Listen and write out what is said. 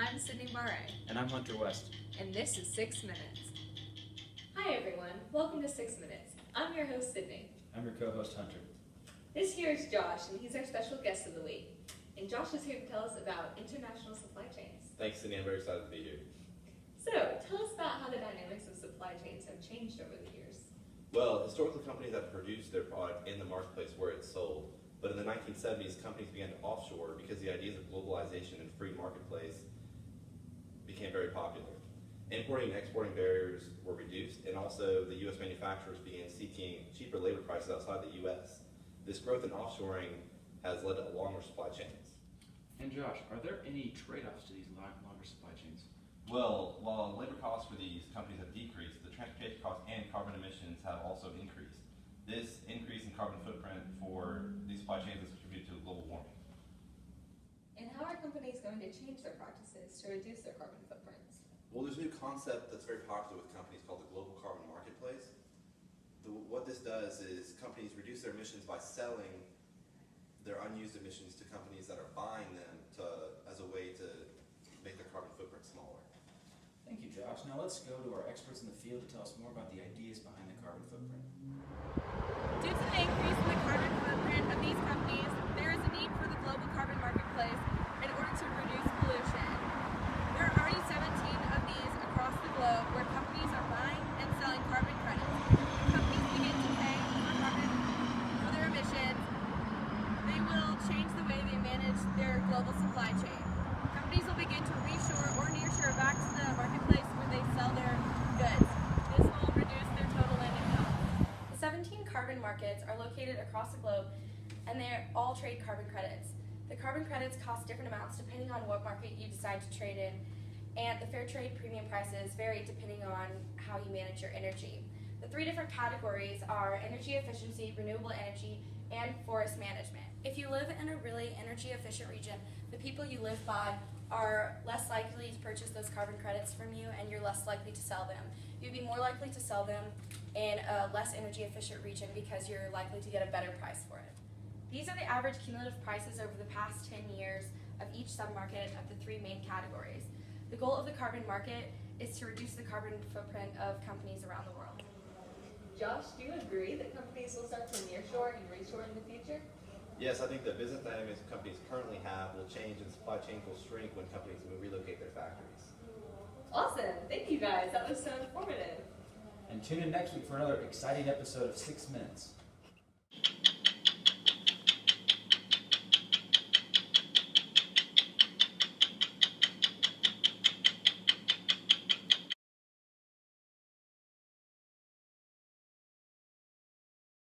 I'm Sydney Barre. And I'm Hunter West. And this is 6 Minutes. Hi everyone, welcome to 6 Minutes. I'm your host Sydney. I'm your co-host Hunter. This here is Josh, and he's our special guest of the week. And Josh is here to tell us about international supply chains. Thanks, Sydney. I'm very excited to be here. So, tell us about how the dynamics of supply chains have changed over the years. Well, historically, companies have produced their product in the marketplace where it's sold. But in the 1970s, companies began to offshore because the ideas of globalization and free marketplace became very popular. Importing and exporting barriers were reduced, and also the U.S. manufacturers began seeking cheaper labor prices outside the U.S. This growth in offshoring has led to longer supply chains. And Josh, are there any trade-offs to these longer supply chains? Well, while labor costs for these companies have decreased, the transportation costs and carbon emissions have also increased. This increase in carbon footprint for these supply chains has contributed to global warming. And how are companies going to change their practices to reduce their carbon footprints? Well, there's a new concept that's very popular with companies called the global carbon marketplace. What this does is companies reduce their emissions by selling their unused emissions to companies that are buying them as a way to make their carbon footprint smaller. Thank you, Josh. Now let's go to our experts in the field to tell us more about the ideas behind the carbon footprint. Due to the increase in the carbon footprint of these companies, there is a need for the global carbon marketplace in order to reduce pollution. There are already 17 of these across the globe where companies are buying and selling carbon credits. When companies begin to pay for their emissions, they will change the way they manage their global supply chain. Companies will begin to reshore or nearshore back to the marketplace where they sell their goods. This will reduce their total landing costs. The 17 carbon markets are located across the globe, and they all trade carbon credits. The carbon credits cost different amounts depending on what market you decide to trade in, and the fair trade premium prices vary depending on how you manage your energy. The three different categories are energy efficiency, renewable energy, and forest management. If you live in a really energy efficient region, the people you live by are less likely to purchase those carbon credits from you, and you're less likely to sell them. You'd be more likely to sell them in a less energy efficient region because you're likely to get a better price for it. These are the average cumulative prices over the past 10 years of each submarket of the three main categories. The goal of the carbon market is to reduce the carbon footprint of companies around the world. Josh, do you agree that companies will start to nearshore and reshore in the future? Yes, I think the business dynamics companies currently have will change and supply chains will shrink when companies will relocate their factories. Awesome, thank you guys, that was so informative. And tune in next week for another exciting episode of 6 Minutes.